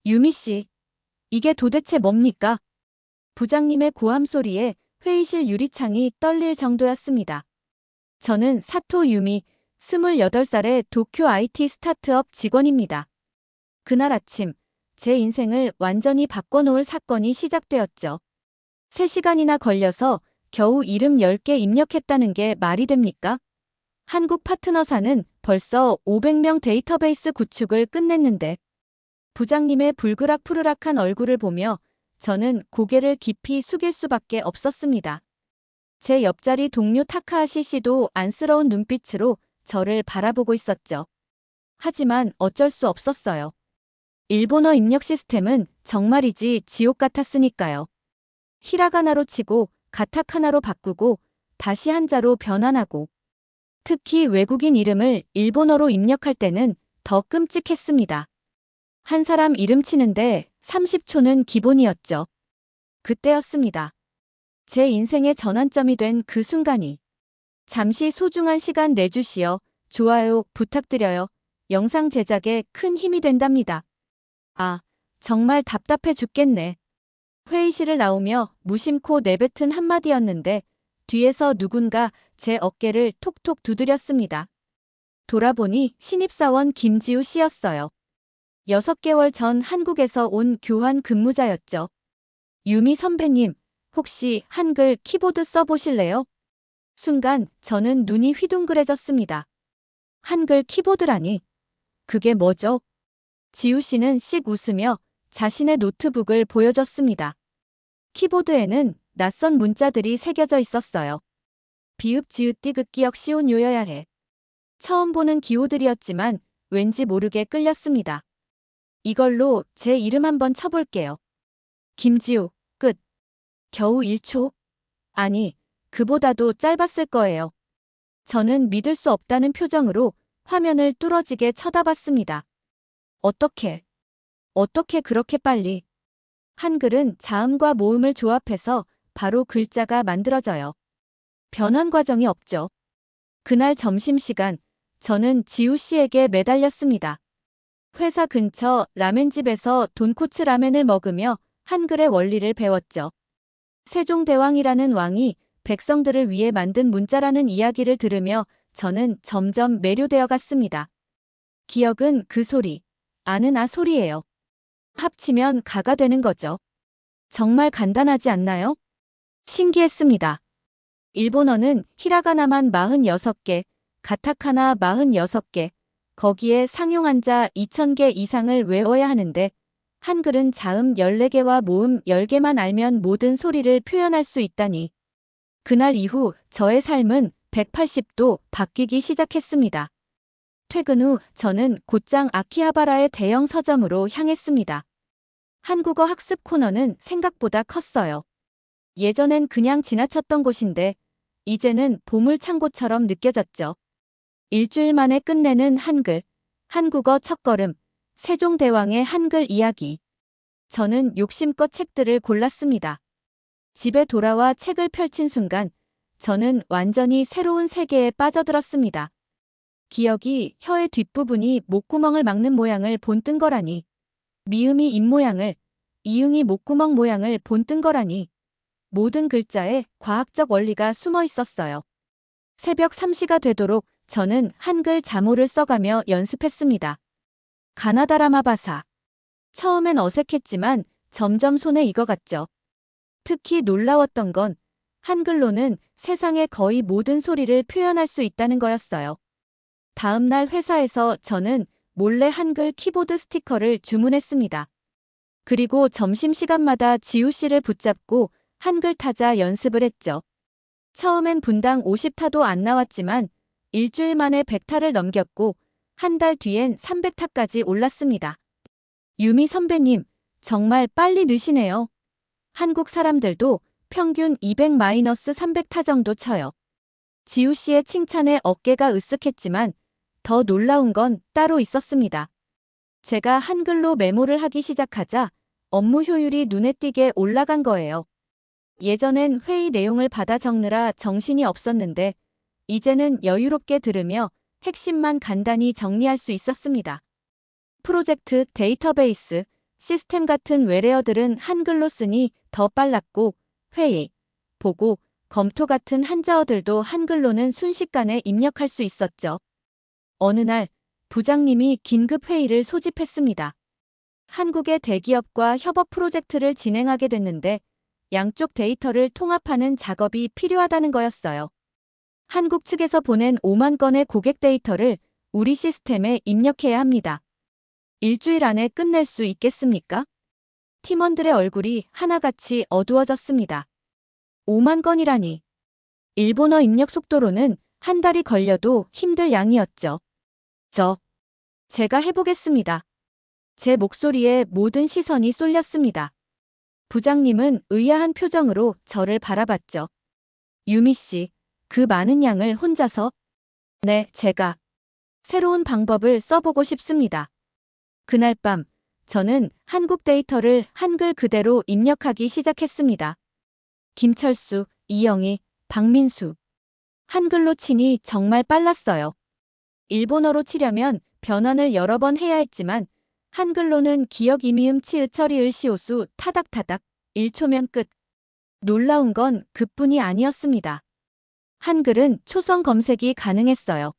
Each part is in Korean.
유미 씨, 이게 도대체 뭡니까? 부장님의 고함 소리에 회의실 유리창이 떨릴 정도였습니다. 저는 사토 유미, 28살의 도쿄 IT 스타트업 직원입니다. 그날 아침, 제 인생을 완전히 바꿔놓을 사건이 시작되었죠. 3시간이나 걸려서 겨우 이름 10개 입력했다는 게 말이 됩니까? 한국 파트너사는 벌써 500명 데이터베이스 구축을 끝냈는데 부장님의 불그락푸르락한 얼굴을 보며 저는 고개를 깊이 숙일 수밖에 없었습니다. 제 옆자리 동료 타카하시 씨도 안쓰러운 눈빛으로 저를 바라보고 있었죠. 하지만 어쩔 수 없었어요. 일본어 입력 시스템은 정말이지 지옥 같았으니까요. 히라가나로 치고 가타카나로 바꾸고 다시 한자로 변환하고 특히 외국인 이름을 일본어로 입력할 때는 더 끔찍했습니다. 한 사람 이름 치는데 30초는 기본이었죠. 그때였습니다. 제 인생의 전환점이 된 그 순간이. 잠시 소중한 시간 내주시어 좋아요 부탁드려요. 영상 제작에 큰 힘이 된답니다. 아, 정말 답답해 죽겠네. 회의실을 나오며 무심코 내뱉은 한마디였는데 뒤에서 누군가 제 어깨를 톡톡 두드렸습니다. 돌아보니 신입사원 김지우 씨였어요. 6개월 전 한국에서 온 교환 근무자였죠. 유미 선배님, 혹시 한글 키보드 써보실래요? 순간 저는 눈이 휘둥그레졌습니다. 한글 키보드라니. 그게 뭐죠? 지우 씨는 씩 웃으며 자신의 노트북을 보여줬습니다. 키보드에는 낯선 문자들이 새겨져 있었어요. 비읍 지읒 띠긋 기역 시온 요여야 해. 처음 보는 기호들이었지만 왠지 모르게 끌렸습니다. 이걸로 제 이름 한번 쳐볼게요. 김지우, 끝. 겨우 1초? 아니, 그보다도 짧았을 거예요. 저는 믿을 수 없다는 표정으로 화면을 뚫어지게 쳐다봤습니다. 어떻게 그렇게 빨리? 한글은 자음과 모음을 조합해서 바로 글자가 만들어져요. 변환 과정이 없죠. 그날 점심시간, 저는 지우 씨에게 매달렸습니다. 회사 근처 라멘집에서 돈코츠 라멘을 먹으며 한글의 원리를 배웠죠. 세종대왕이라는 왕이 백성들을 위해 만든 문자라는 이야기를 들으며 저는 점점 매료되어 갔습니다. 기억은 그 소리, 아는 아 소리예요. 합치면 가가 되는 거죠. 정말 간단하지 않나요? 신기했습니다. 일본어는 히라가나만 46개, 가타카나 46개, 거기에 상용 한자 2000개 이상을 외워야 하는데 한글은 자음 14개와 모음 10개만 알면 모든 소리를 표현할 수 있다니. 그날 이후 저의 삶은 180도 바뀌기 시작했습니다. 퇴근 후 저는 곧장 아키하바라의 대형 서점으로 향했습니다. 한국어 학습 코너는 생각보다 컸어요. 예전엔 그냥 지나쳤던 곳인데 이제는 보물창고처럼 느껴졌죠. 일주일 만에 끝내는 한글, 한국어 첫걸음, 세종대왕의 한글 이야기. 저는 욕심껏 책들을 골랐습니다. 집에 돌아와 책을 펼친 순간 저는 완전히 새로운 세계에 빠져들었습니다. 기억이 혀의 뒷부분이 목구멍을 막는 모양을 본뜬 거라니. 미음이 입모양을, 이응이 목구멍 모양을 본뜬 거라니. 모든 글자에 과학적 원리가 숨어 있었어요. 새벽 3시가 되도록 저는 한글 자모를 써가며 연습했습니다. 가나다라마바사. 처음엔 어색했지만 점점 손에 익어갔죠. 특히 놀라웠던 건 한글로는 세상의 거의 모든 소리를 표현할 수 있다는 거였어요. 다음 날 회사에서 저는 몰래 한글 키보드 스티커를 주문했습니다. 그리고 점심시간마다 지우 씨를 붙잡고 한글 타자 연습을 했죠. 처음엔 분당 50타도 안 나왔지만 일주일 만에 100타를 넘겼고 한 달 뒤엔 300타까지 올랐습니다. 유미 선배님, 정말 빨리 느시네요. 한국 사람들도 평균 200-300타 정도 쳐요. 지우 씨의 칭찬에 어깨가 으쓱했지만 더 놀라운 건 따로 있었습니다. 제가 한글로 메모를 하기 시작하자 업무 효율이 눈에 띄게 올라간 거예요. 예전엔 회의 내용을 받아 적느라 정신이 없었는데 이제는 여유롭게 들으며 핵심만 간단히 정리할 수 있었습니다. 프로젝트 데이터베이스, 시스템 같은 외래어들은 한글로 쓰니 더 빨랐고 회의, 보고, 검토 같은 한자어들도 한글로는 순식간에 입력할 수 있었죠. 어느 날 부장님이 긴급 회의를 소집했습니다. 한국의 대기업과 협업 프로젝트를 진행하게 됐는데 양쪽 데이터를 통합하는 작업이 필요하다는 거였어요. 한국 측에서 보낸 5만 건의 고객 데이터를 우리 시스템에 입력해야 합니다. 일주일 안에 끝낼 수 있겠습니까? 팀원들의 얼굴이 하나같이 어두워졌습니다. 5만 건이라니. 일본어 입력 속도로는 한 달이 걸려도 힘들 양이었죠. 제가 해보겠습니다. 제 목소리에 모든 시선이 쏠렸습니다. 부장님은 의아한 표정으로 저를 바라봤죠. 유미 씨, 그 많은 양을 혼자서? 네, 제가. 새로운 방법을 써보고 싶습니다. 그날 밤, 저는 한국 데이터를 한글 그대로 입력하기 시작했습니다. 김철수, 이영희, 박민수. 한글로 치니 정말 빨랐어요. 일본어로 치려면 변환을 여러 번 해야 했지만 한글로는 기역 이미음 치읓 처리 을시오수 타닥타닥 1초면 끝. 놀라운 건 그뿐이 아니었습니다. 한글은 초성 검색이 가능했어요.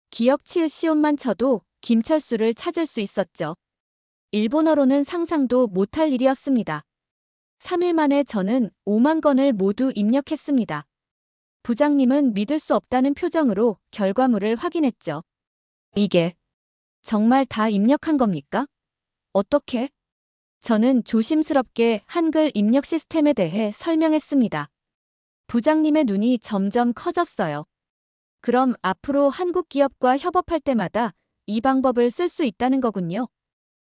기역 치읓 시옷만 쳐도 김철수를 찾을 수 있었죠. 일본어로는 상상도 못할 일이었습니다. 3일 만에 저는 5만 건을 모두 입력했습니다. 부장님은 믿을 수 없다는 표정으로 결과물을 확인했죠. 이게 정말 다 입력한 겁니까? 어떻게? 저는 조심스럽게 한글 입력 시스템에 대해 설명했습니다. 부장님의 눈이 점점 커졌어요. 그럼 앞으로 한국 기업과 협업할 때마다 이 방법을 쓸 수 있다는 거군요.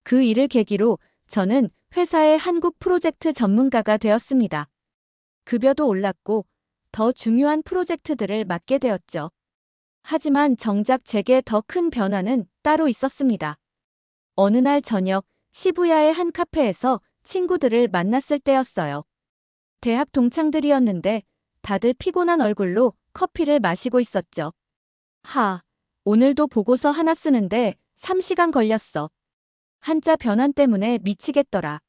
그 일을 계기로 저는 회사의 한국 프로젝트 전문가가 되었습니다. 급여도 올랐고 더 중요한 프로젝트들을 맡게 되었죠. 하지만 정작 제게 더 큰 변화는 따로 있었습니다. 어느 날 저녁 시부야의 한 카페에서 친구들을 만났을 때였어요. 대학 동창들이었는데 다들 피곤한 얼굴로 커피를 마시고 있었죠. 오늘도 보고서 하나 쓰는데 3시간 걸렸어. 한자 변환 때문에 미치겠더라.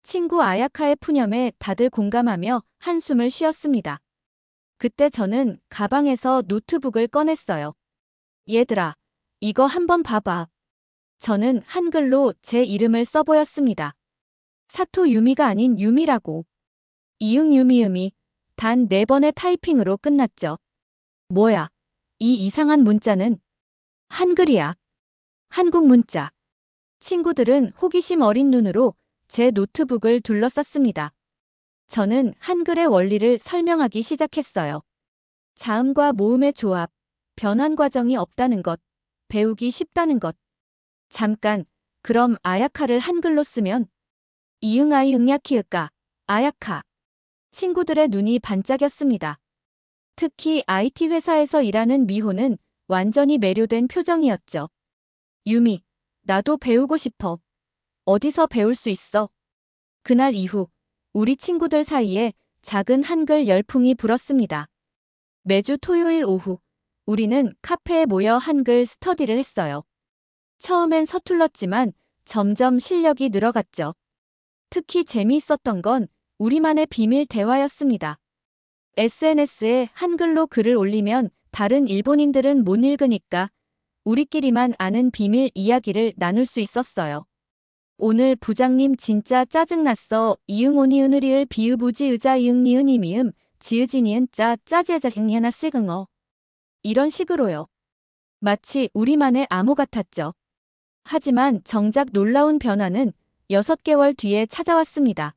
친구 아야카의 푸념에 다들 공감하며 한숨을 쉬었습니다. 그때 저는 가방에서 노트북을 꺼냈어요. 얘들아, 이거 한번 봐봐. 저는 한글로 제 이름을 써보였습니다. 사토 유미가 아닌 유미라고. 이응 유미음이 단 4번의 타이핑으로 끝났죠. 뭐야, 이 이상한 문자는? 한글이야. 한국 문자. 친구들은 호기심 어린 눈으로 제 노트북을 둘러쌌습니다. 저는 한글의 원리를 설명하기 시작했어요. 자음과 모음의 조합, 변환 과정이 없다는 것, 배우기 쉽다는 것. 잠깐, 그럼 아야카를 한글로 쓰면? 이응아이 응야키으까, 아야카. 친구들의 눈이 반짝였습니다. 특히 IT 회사에서 일하는 미호는 완전히 매료된 표정이었죠. 유미, 나도 배우고 싶어. 어디서 배울 수 있어? 그날 이후 우리 친구들 사이에 작은 한글 열풍이 불었습니다. 매주 토요일 오후 우리는 카페에 모여 한글 스터디를 했어요. 처음엔 서툴렀지만 점점 실력이 늘어갔죠. 특히 재미있었던 건 우리만의 비밀 대화였습니다. SNS에 한글로 글을 올리면 다른 일본인들은 못 읽으니까 우리끼리만 아는 비밀 이야기를 나눌 수 있었어요. 오늘 부장님 진짜 짜증났어. 이응오니 은으리을 비읍우지 의자 이응니은 이미음 지으지니은 짜제자생니하나 쓰긍어. 이런 식으로요. 마치 우리만의 암호 같았죠. 하지만 정작 놀라운 변화는 6개월 뒤에 찾아왔습니다.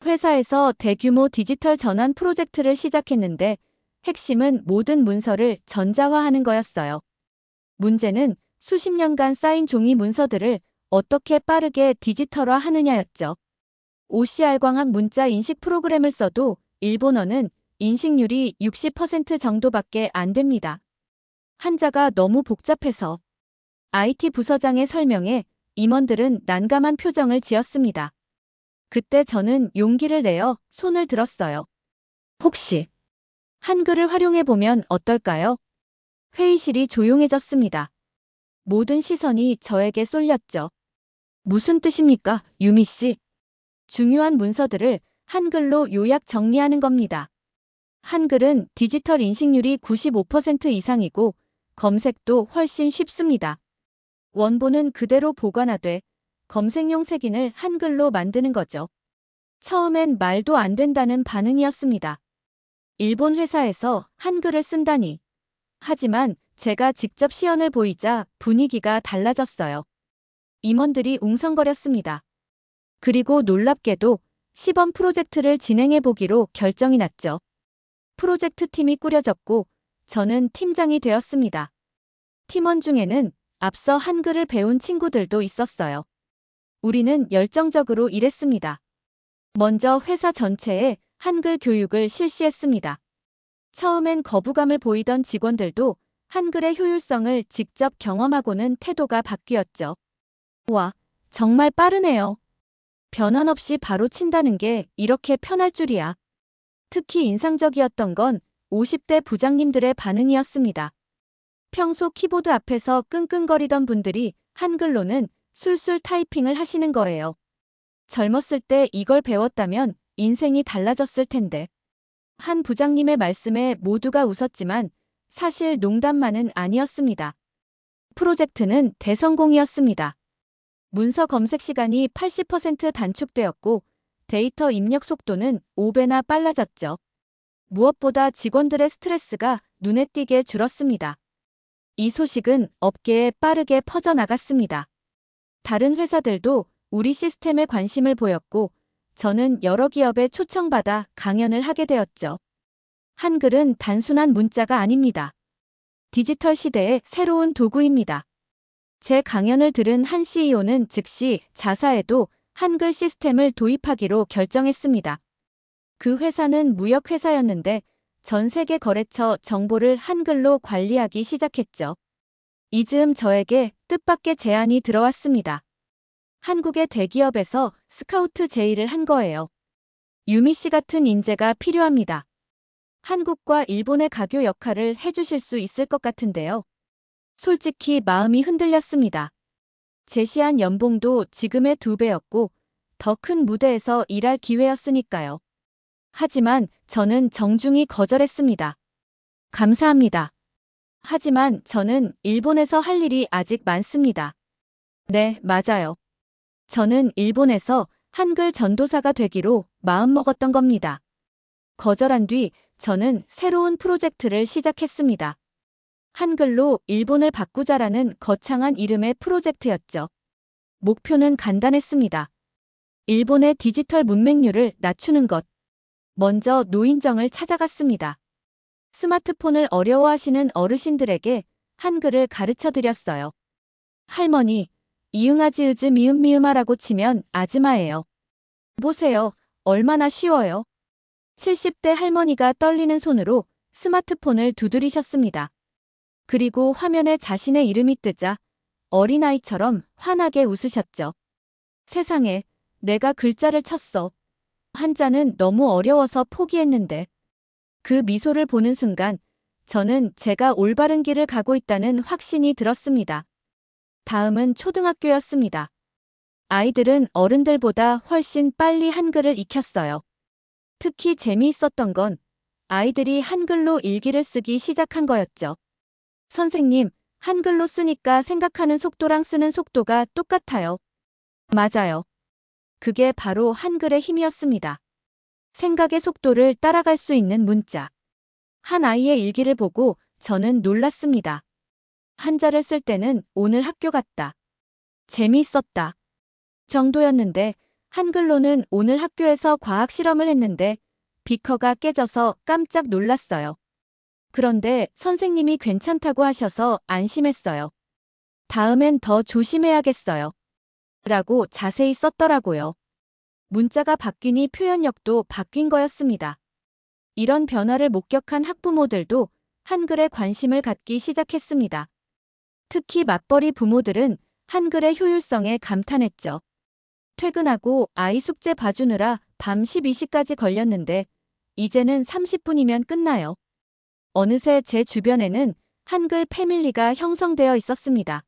회사에서 대규모 디지털 전환 프로젝트를 시작했는데 핵심은 모든 문서를 전자화하는 거였어요. 문제는 수십 년간 쌓인 종이 문서들을 어떻게 빠르게 디지털화 하느냐였죠. OCR 광학 문자 인식 프로그램을 써도 일본어는 인식률이 60% 정도밖에 안 됩니다. 한자가 너무 복잡해서 IT 부서장의 설명에 임원들은 난감한 표정을 지었습니다. 그때 저는 용기를 내어 손을 들었어요. 혹시 한글을 활용해보면 어떨까요? 회의실이 조용해졌습니다. 모든 시선이 저에게 쏠렸죠. 무슨 뜻입니까, 유미 씨? 중요한 문서들을 한글로 요약 정리하는 겁니다. 한글은 디지털 인식률이 95% 이상이고 검색도 훨씬 쉽습니다. 원본은 그대로 보관하되 검색용 색인을 한글로 만드는 거죠. 처음엔 말도 안 된다는 반응이었습니다. 일본 회사에서 한글을 쓴다니. 하지만 제가 직접 시연을 보이자 분위기가 달라졌어요. 임원들이 웅성거렸습니다. 그리고 놀랍게도 시범 프로젝트를 진행해 보기로 결정이 났죠. 프로젝트 팀이 꾸려졌고 저는 팀장이 되었습니다. 팀원 중에는 앞서 한글을 배운 친구들도 있었어요. 우리는 열정적으로 일했습니다. 먼저 회사 전체에 한글 교육을 실시했습니다. 처음엔 거부감을 보이던 직원들도 한글의 효율성을 직접 경험하고는 태도가 바뀌었죠. 와, 정말 빠르네요. 변환 없이 바로 친다는 게 이렇게 편할 줄이야. 특히 인상적이었던 건 50대 부장님들의 반응이었습니다. 평소 키보드 앞에서 끙끙거리던 분들이 한글로는 술술 타이핑을 하시는 거예요. 젊었을 때 이걸 배웠다면 인생이 달라졌을 텐데. 한 부장님의 말씀에 모두가 웃었지만 사실 농담만은 아니었습니다. 프로젝트는 대성공이었습니다. 문서 검색 시간이 80% 단축되었고 데이터 입력 속도는 5배나 빨라졌죠. 무엇보다 직원들의 스트레스가 눈에 띄게 줄었습니다. 이 소식은 업계에 빠르게 퍼져나갔습니다. 다른 회사들도 우리 시스템에 관심을 보였고 저는 여러 기업에 초청받아 강연을 하게 되었죠. 한글은 단순한 문자가 아닙니다. 디지털 시대의 새로운 도구입니다. 제 강연을 들은 한 CEO는 즉시 자사에도 한글 시스템을 도입하기로 결정했습니다. 그 회사는 무역회사였는데 전 세계 거래처 정보를 한글로 관리하기 시작했죠. 이즈음 저에게 뜻밖의 제안이 들어왔습니다. 한국의 대기업에서 스카우트 제의를 한 거예요. 유미 씨 같은 인재가 필요합니다. 한국과 일본의 가교 역할을 해주실 수 있을 것 같은데요. 솔직히 마음이 흔들렸습니다. 제시한 연봉도 지금의 2배였고 더 큰 무대에서 일할 기회였으니까요. 하지만 저는 정중히 거절했습니다. 감사합니다. 하지만 저는 일본에서 할 일이 아직 많습니다. 네, 맞아요. 저는 일본에서 한글 전도사가 되기로 마음먹었던 겁니다. 거절한 뒤 저는 새로운 프로젝트를 시작했습니다. 한글로 일본을 바꾸자라는 거창한 이름의 프로젝트였죠. 목표는 간단했습니다. 일본의 디지털 문맹률을 낮추는 것. 먼저 노인정을 찾아갔습니다. 스마트폰을 어려워하시는 어르신들에게 한글을 가르쳐 드렸어요. 할머니, 이응아지으즈 미음미음하라고 치면 아즈마예요. 보세요. 얼마나 쉬워요. 70대 할머니가 떨리는 손으로 스마트폰을 두드리셨습니다. 그리고 화면에 자신의 이름이 뜨자 어린아이처럼 환하게 웃으셨죠. 세상에, 내가 글자를 쳤어. 한자는 너무 어려워서 포기했는데. 그 미소를 보는 순간 저는 제가 올바른 길을 가고 있다는 확신이 들었습니다. 다음은 초등학교였습니다. 아이들은 어른들보다 훨씬 빨리 한글을 익혔어요. 특히 재미있었던 건 아이들이 한글로 일기를 쓰기 시작한 거였죠. 선생님, 한글로 쓰니까 생각하는 속도랑 쓰는 속도가 똑같아요. 맞아요. 그게 바로 한글의 힘이었습니다. 생각의 속도를 따라갈 수 있는 문자. 한 아이의 일기를 보고 저는 놀랐습니다. 한자를 쓸 때는 오늘 학교 갔다. 재미있었다. 정도였는데 한글로는 오늘 학교에서 과학 실험을 했는데 비커가 깨져서 깜짝 놀랐어요. 그런데 선생님이 괜찮다고 하셔서 안심했어요. 다음엔 더 조심해야겠어요. 라고 자세히 썼더라고요. 문자가 바뀌니 표현력도 바뀐 거였습니다. 이런 변화를 목격한 학부모들도 한글에 관심을 갖기 시작했습니다. 특히 맞벌이 부모들은 한글의 효율성에 감탄했죠. 퇴근하고 아이 숙제 봐주느라 밤 12시까지 걸렸는데 이제는 30분이면 끝나요. 어느새 제 주변에는 한글 패밀리가 형성되어 있었습니다.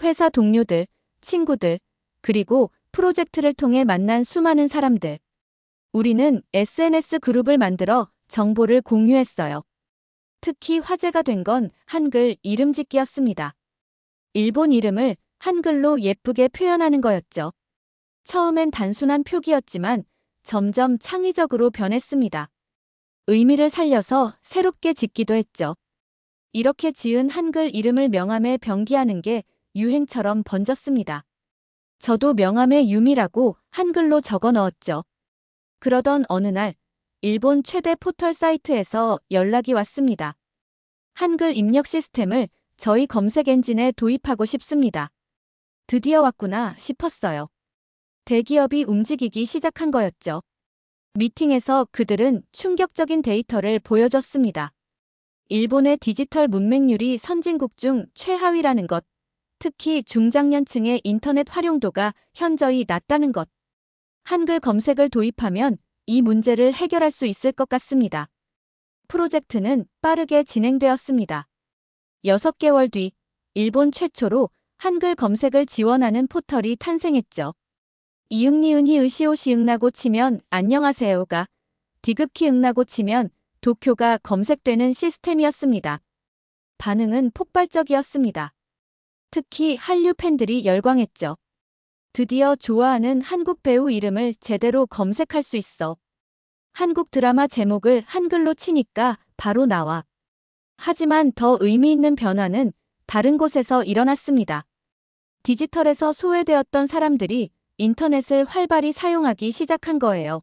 회사 동료들, 친구들, 그리고 프로젝트를 통해 만난 수많은 사람들. 우리는 SNS 그룹을 만들어 정보를 공유했어요. 특히 화제가 된 건 한글 이름 짓기였습니다. 일본 이름을 한글로 예쁘게 표현하는 거였죠. 처음엔 단순한 표기였지만 점점 창의적으로 변했습니다. 의미를 살려서 새롭게 짓기도 했죠. 이렇게 지은 한글 이름을 명함에 병기하는 게 유행처럼 번졌습니다. 저도 명함에 유미라고 한글로 적어 넣었죠. 그러던 어느 날 일본 최대 포털 사이트에서 연락이 왔습니다. 한글 입력 시스템을 저희 검색 엔진에 도입하고 싶습니다. 드디어 왔구나 싶었어요. 대기업이 움직이기 시작한 거였죠. 미팅에서 그들은 충격적인 데이터를 보여줬습니다. 일본의 디지털 문맹률이 선진국 중 최하위라는 것, 특히 중장년층의 인터넷 활용도가 현저히 낮다는 것. 한글 검색을 도입하면 이 문제를 해결할 수 있을 것 같습니다. 프로젝트는 빠르게 진행되었습니다. 6개월 뒤, 일본 최초로 한글 검색을 지원하는 포털이 탄생했죠. 이응니은히 으시오시응나고 치면 안녕하세요가, 디귿키 응나고 치면 도쿄가 검색되는 시스템이었습니다. 반응은 폭발적이었습니다. 특히 한류 팬들이 열광했죠. 드디어 좋아하는 한국 배우 이름을 제대로 검색할 수 있어. 한국 드라마 제목을 한글로 치니까 바로 나와. 하지만 더 의미 있는 변화는 다른 곳에서 일어났습니다. 디지털에서 소외되었던 사람들이 인터넷을 활발히 사용하기 시작한 거예요.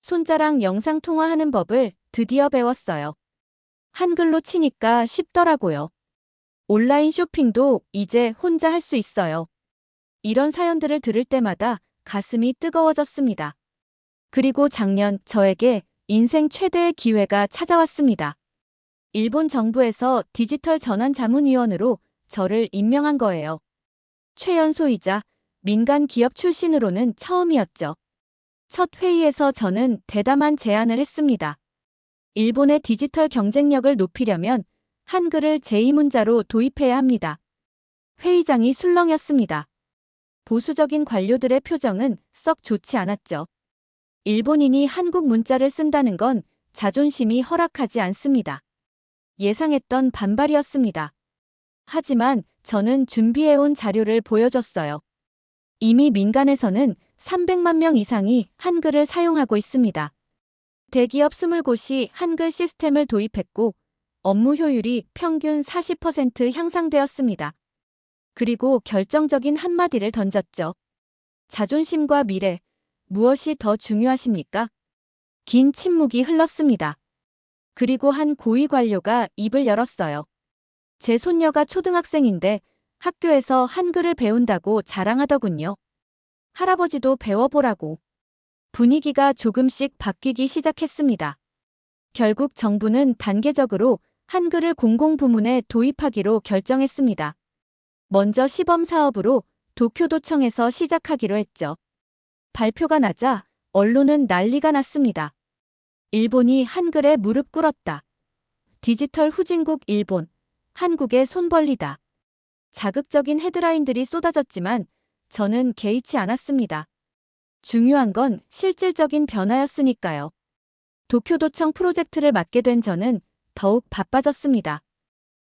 손자랑 영상 통화하는 법을 드디어 배웠어요. 한글로 치니까 쉽더라고요. 온라인 쇼핑도 이제 혼자 할 수 있어요. 이런 사연들을 들을 때마다 가슴이 뜨거워졌습니다. 그리고 작년 저에게 인생 최대의 기회가 찾아왔습니다. 일본 정부에서 디지털 전환자문위원으로 저를 임명한 거예요. 최연소이자 민간 기업 출신으로는 처음이었죠. 첫 회의에서 저는 대담한 제안을 했습니다. 일본의 디지털 경쟁력을 높이려면 한글을 제2문자로 도입해야 합니다. 회의장이 술렁였습니다. 보수적인 관료들의 표정은 썩 좋지 않았죠. 일본인이 한국 문자를 쓴다는 건 자존심이 허락하지 않습니다. 예상했던 반발이었습니다. 하지만 저는 준비해온 자료를 보여줬어요. 이미 민간에서는 300만 명 이상이 한글을 사용하고 있습니다. 대기업 20곳이 한글 시스템을 도입했고 업무 효율이 평균 40% 향상되었습니다. 그리고 결정적인 한마디를 던졌죠. 자존심과 미래, 무엇이 더 중요하십니까? 긴 침묵이 흘렀습니다. 그리고 한 고위 관료가 입을 열었어요. 제 손녀가 초등학생인데 학교에서 한글을 배운다고 자랑하더군요. 할아버지도 배워보라고. 분위기가 조금씩 바뀌기 시작했습니다. 결국 정부는 단계적으로 한글을 공공부문에 도입하기로 결정했습니다. 먼저 시범 사업으로 도쿄도청에서 시작하기로 했죠. 발표가 나자 언론은 난리가 났습니다. 일본이 한글에 무릎 꿇었다. 디지털 후진국 일본, 한국에 손 벌리다. 자극적인 헤드라인들이 쏟아졌지만 저는 개의치 않았습니다. 중요한 건 실질적인 변화였으니까요. 도쿄도청 프로젝트를 맡게 된 저는 더욱 바빠졌습니다.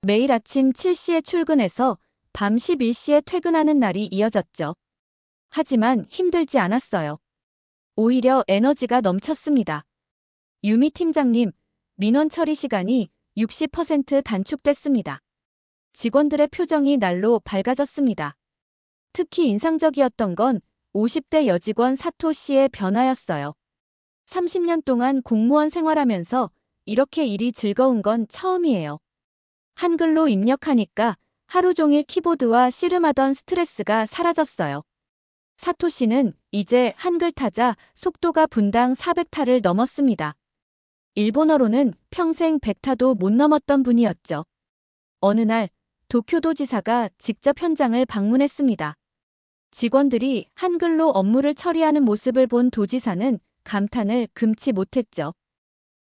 매일 아침 7시에 출근해서 밤 11시에 퇴근하는 날이 이어졌죠. 하지만 힘들지 않았어요. 오히려 에너지가 넘쳤습니다. 유미 팀장님, 민원 처리 시간이 60% 단축됐습니다. 직원들의 표정이 날로 밝아졌습니다. 특히 인상적이었던 건 50대 여직원 사토 씨의 변화였어요. 30년 동안 공무원 생활하면서 이렇게 일이 즐거운 건 처음이에요. 한글로 입력하니까 하루 종일 키보드와 씨름하던 스트레스가 사라졌어요. 사토 씨는 이제 한글 타자 속도가 분당 400타를 넘었습니다. 일본어로는 평생 100타도 못 넘었던 분이었죠. 어느 날 도쿄도지사가 직접 현장을 방문했습니다. 직원들이 한글로 업무를 처리하는 모습을 본 도지사는 감탄을 금치 못했죠.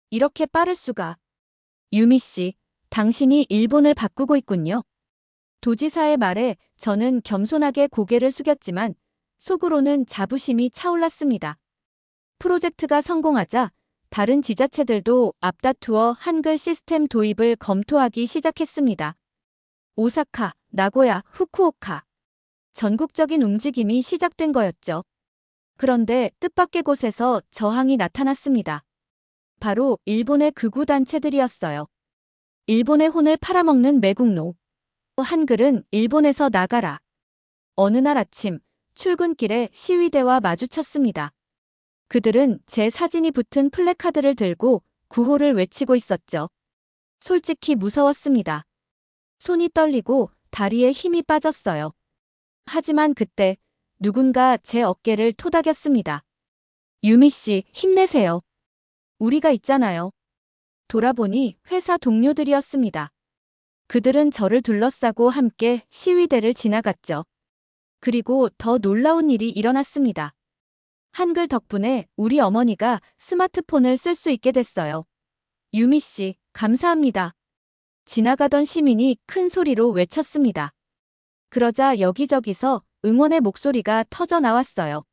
이렇게 빠를 수가. 유미 씨, 당신이 일본을 바꾸고 있군요. 도지사의 말에 저는 겸손하게 고개를 숙였지만 속으로는 자부심이 차올랐습니다. 프로젝트가 성공하자 다른 지자체들도 앞다투어 한글 시스템 도입을 검토하기 시작했습니다. 오사카, 나고야, 후쿠오카. 전국적인 움직임이 시작된 거였죠. 그런데 뜻밖의 곳에서 저항이 나타났습니다. 바로 일본의 극우 단체들이었어요. 일본의 혼을 팔아먹는 매국노. 한글은 일본에서 나가라. 어느 날 아침, 출근길에 시위대와 마주쳤습니다. 그들은 제 사진이 붙은 플래카드를 들고 구호를 외치고 있었죠. 솔직히 무서웠습니다. 손이 떨리고 다리에 힘이 빠졌어요. 하지만 그때 누군가 제 어깨를 토닥였습니다. 유미 씨, 힘내세요. 우리가 있잖아요. 돌아보니 회사 동료들이었습니다. 그들은 저를 둘러싸고 함께 시위대를 지나갔죠. 그리고 더 놀라운 일이 일어났습니다. 한글 덕분에 우리 어머니가 스마트폰을 쓸 수 있게 됐어요. 유미 씨, 감사합니다. 지나가던 시민이 큰 소리로 외쳤습니다. 그러자 여기저기서 응원의 목소리가 터져 나왔어요.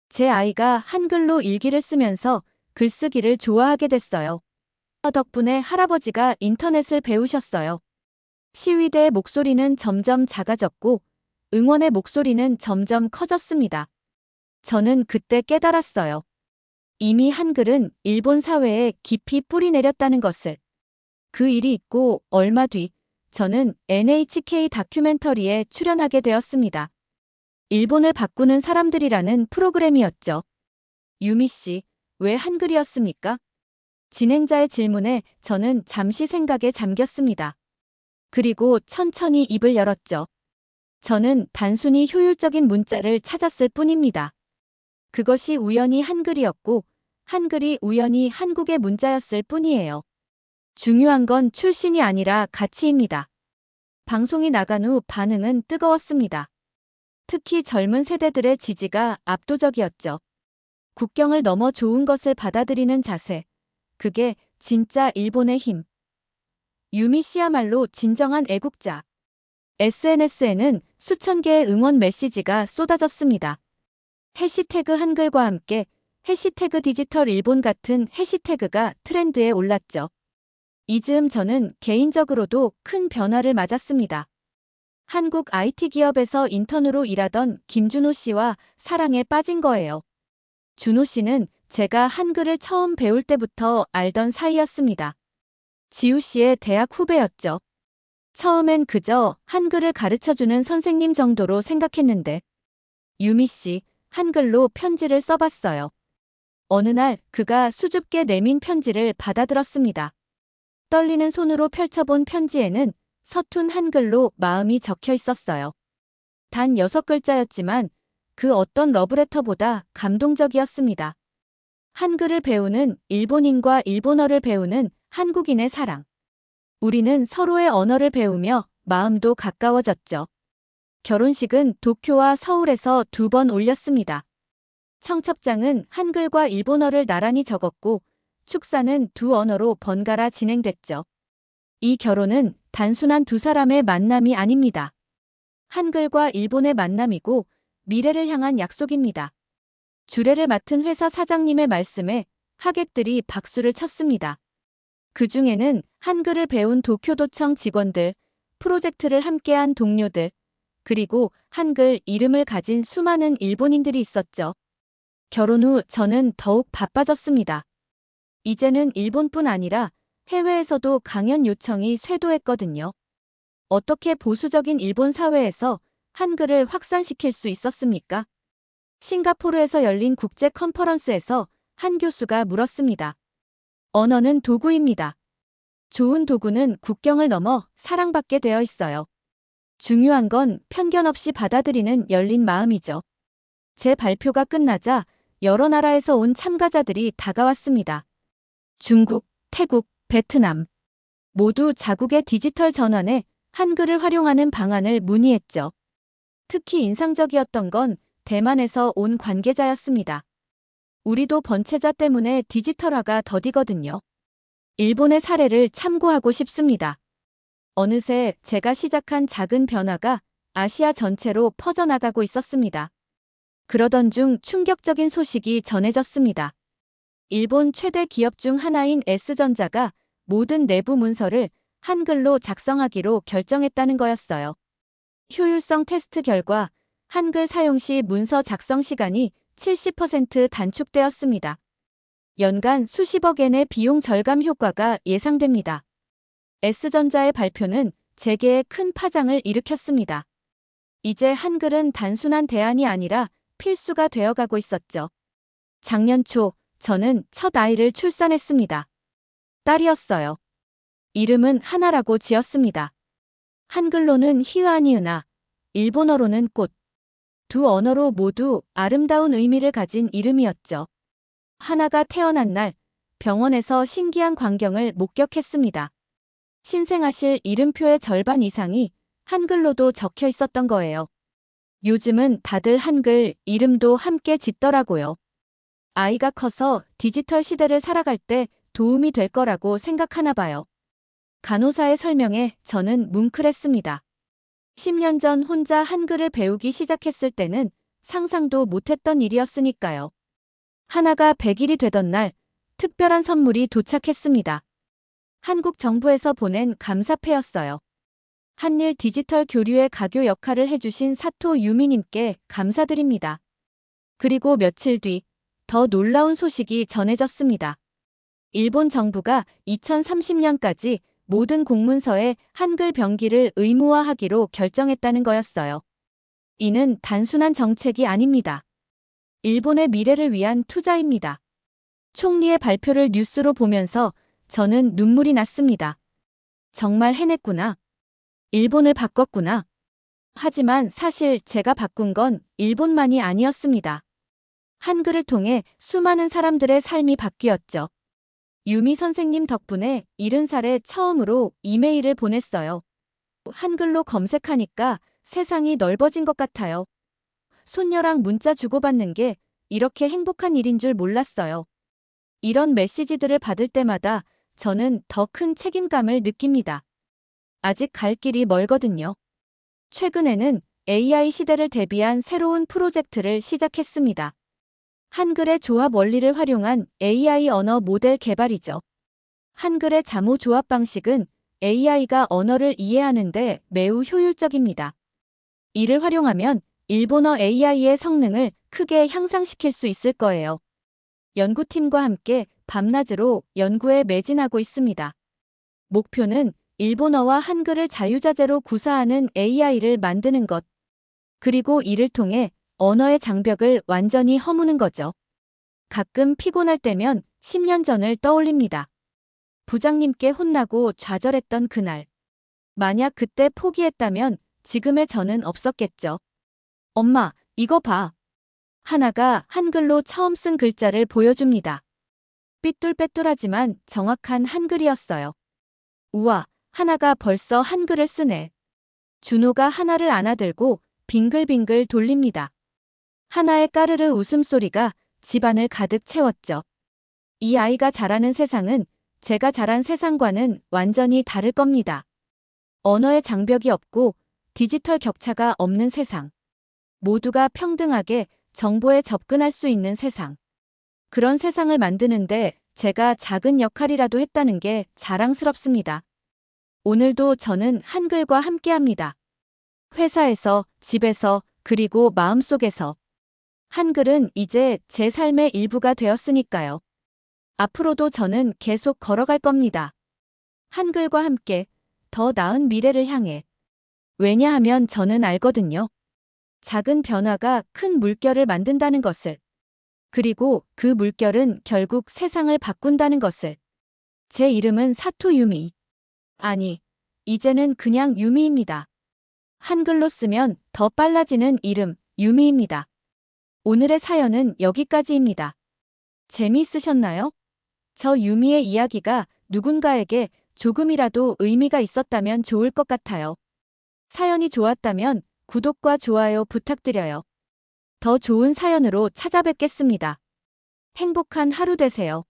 제 아이가 한글로 일기를 쓰면서 글쓰기를 좋아하게 됐어요. 덕분에 할아버지가 인터넷을 배우셨어요. 시위대의 목소리는 점점 작아졌고 응원의 목소리는 점점 커졌습니다. 저는 그때 깨달았어요. 이미 한글은 일본 사회에 깊이 뿌리 내렸다는 것을. 그 일이 있고 얼마 뒤 저는 NHK 다큐멘터리에 출연하게 되었습니다. 일본을 바꾸는 사람들이라는 프로그램이었죠. 유미 씨, 왜 한글이었습니까? 진행자의 질문에 저는 잠시 생각에 잠겼습니다. 그리고 천천히 입을 열었죠. 저는 단순히 효율적인 문자를 찾았을 뿐입니다. 그것이 우연히 한글이었고 한글이 우연히 한국의 문자였을 뿐이에요. 중요한 건 출신이 아니라 가치입니다. 방송이 나간 후 반응은 뜨거웠습니다. 특히 젊은 세대들의 지지가 압도적이었죠. 국경을 넘어 좋은 것을 받아들이는 자세. 그게 진짜 일본의 힘. 유미 씨야말로 진정한 애국자. SNS에는 수천 개의 응원 메시지가 쏟아졌습니다. 해시태그 한글과 함께 해시태그 디지털 일본 같은 해시태그가 트렌드에 올랐죠. 이 즈음 저는 개인적으로도 큰 변화를 맞았습니다. 한국 IT 기업에서 인턴으로 일하던 김준호 씨와 사랑에 빠진 거예요. 준호 씨는 제가 한글을 처음 배울 때부터 알던 사이였습니다. 지우 씨의 대학 후배였죠. 처음엔 그저 한글을 가르쳐주는 선생님 정도로 생각했는데 유미 씨, 한글로 편지를 써봤어요. 어느 날 그가 수줍게 내민 편지를 받아들었습니다. 떨리는 손으로 펼쳐본 편지에는 서툰 한글로 마음이 적혀 있었어요. 단 6글자였지만 그 어떤 러브레터보다 감동적이었습니다. 한글을 배우는 일본인과 일본어를 배우는 한국인의 사랑. 우리는 서로의 언어를 배우며 마음도 가까워졌죠. 결혼식은 도쿄와 서울에서 2번 올렸습니다. 청첩장은 한글과 일본어를 나란히 적었고 축사는 두 언어로 번갈아 진행됐죠. 이 결혼은 단순한 두 사람의 만남이 아닙니다. 한글과 일본의 만남이고 미래를 향한 약속입니다. 주례를 맡은 회사 사장님의 말씀에 하객들이 박수를 쳤습니다. 그 중에는 한글을 배운 도쿄도청 직원들, 프로젝트를 함께한 동료들, 그리고 한글 이름을 가진 수많은 일본인들이 있었죠. 결혼 후 저는 더욱 바빠졌습니다. 이제는 일본뿐 아니라 해외에서도 강연 요청이 쇄도했거든요. 어떻게 보수적인 일본 사회에서 한글을 확산시킬 수 있었습니까? 싱가포르에서 열린 국제 컨퍼런스에서 한 교수가 물었습니다. 언어는 도구입니다. 좋은 도구는 국경을 넘어 사랑받게 되어 있어요. 중요한 건 편견 없이 받아들이는 열린 마음이죠. 제 발표가 끝나자 여러 나라에서 온 참가자들이 다가왔습니다. 중국, 태국, 베트남. 모두 자국의 디지털 전환에 한글을 활용하는 방안을 문의했죠. 특히 인상적이었던 건 대만에서 온 관계자였습니다. 우리도 번체자 때문에 디지털화가 더디거든요. 일본의 사례를 참고하고 싶습니다. 어느새 제가 시작한 작은 변화가 아시아 전체로 퍼져나가고 있었습니다. 그러던 중 충격적인 소식이 전해졌습니다. 일본 최대 기업 중 하나인 S전자가 모든 내부 문서를 한글로 작성하기로 결정했다는 거였어요. 효율성 테스트 결과 한글 사용 시 문서 작성 시간이 70% 단축되었습니다. 연간 수십억 엔의 비용 절감 효과가 예상됩니다. S전자의 발표는 재계에 큰 파장을 일으켰습니다. 이제 한글은 단순한 대안이 아니라 필수가 되어가고 있었죠. 작년 초 저는 첫 아이를 출산했습니다. 딸이었어요. 이름은 하나라고 지었습니다. 한글로는 히읗이으나 일본어로는 꽃. 두 언어로 모두 아름다운 의미를 가진 이름이었죠. 하나가 태어난 날 병원에서 신기한 광경을 목격했습니다. 신생아실 이름표의 절반 이상이 한글로도 적혀 있었던 거예요. 요즘은 다들 한글 이름도 함께 짓더라고요. 아이가 커서 디지털 시대를 살아갈 때 도움이 될 거라고 생각하나 봐요. 간호사의 설명에 저는 뭉클했습니다. 10년 전 혼자 한글을 배우기 시작했을 때는 상상도 못했던 일이었으니까요. 하나가 100일이 되던 날 특별한 선물이 도착했습니다. 한국 정부에서 보낸 감사패였어요. 한일 디지털 교류의 가교 역할을 해주신 사토 유미님께 감사드립니다. 그리고 며칠 뒤 더 놀라운 소식이 전해졌습니다. 일본 정부가 2030년까지 모든 공문서에 한글 병기를 의무화하기로 결정했다는 거였어요. 이는 단순한 정책이 아닙니다. 일본의 미래를 위한 투자입니다. 총리의 발표를 뉴스로 보면서 저는 눈물이 났습니다. 정말 해냈구나. 일본을 바꿨구나. 하지만 사실 제가 바꾼 건 일본만이 아니었습니다. 한글을 통해 수많은 사람들의 삶이 바뀌었죠. 유미 선생님 덕분에 70살에 처음으로 이메일을 보냈어요. 한글로 검색하니까 세상이 넓어진 것 같아요. 손녀랑 문자 주고받는 게 이렇게 행복한 일인 줄 몰랐어요. 이런 메시지들을 받을 때마다 저는 더 큰 책임감을 느낍니다. 아직 갈 길이 멀거든요. 최근에는 AI 시대를 대비한 새로운 프로젝트를 시작했습니다. 한글의 조합 원리를 활용한 AI 언어 모델 개발이죠. 한글의 자모 조합 방식은 AI가 언어를 이해하는데 매우 효율적입니다. 이를 활용하면 일본어 AI의 성능을 크게 향상시킬 수 있을 거예요. 연구팀과 함께 밤낮으로 연구에 매진하고 있습니다. 목표는 일본어와 한글을 자유자재로 구사하는 AI를 만드는 것. 그리고 이를 통해 언어의 장벽을 완전히 허무는 거죠. 가끔 피곤할 때면 10년 전을 떠올립니다. 부장님께 혼나고 좌절했던 그날. 만약 그때 포기했다면 지금의 저는 없었겠죠. 엄마, 이거 봐. 하나가 한글로 처음 쓴 글자를 보여줍니다. 삐뚤빼뚤하지만 정확한 한글이었어요. 우와, 하나가 벌써 한글을 쓰네. 준호가 하나를 안아들고 빙글빙글 돌립니다. 하나의 까르르 웃음소리가 집안을 가득 채웠죠. 이 아이가 자라는 세상은 제가 자란 세상과는 완전히 다를 겁니다. 언어의 장벽이 없고 디지털 격차가 없는 세상. 모두가 평등하게 정보에 접근할 수 있는 세상. 그런 세상을 만드는데 제가 작은 역할이라도 했다는 게 자랑스럽습니다. 오늘도 저는 한글과 함께합니다. 회사에서, 집에서, 그리고 마음속에서. 한글은 이제 제 삶의 일부가 되었으니까요. 앞으로도 저는 계속 걸어갈 겁니다. 한글과 함께 더 나은 미래를 향해. 왜냐하면 저는 알거든요. 작은 변화가 큰 물결을 만든다는 것을. 그리고 그 물결은 결국 세상을 바꾼다는 것을. 제 이름은 사토 유미. 아니, 이제는 그냥 유미입니다. 한글로 쓰면 더 빨라지는 이름, 유미입니다. 오늘의 사연은 여기까지입니다. 재미있으셨나요? 저 유미의 이야기가 누군가에게 조금이라도 의미가 있었다면 좋을 것 같아요. 사연이 좋았다면 구독과 좋아요 부탁드려요. 더 좋은 사연으로 찾아뵙겠습니다. 행복한 하루 되세요.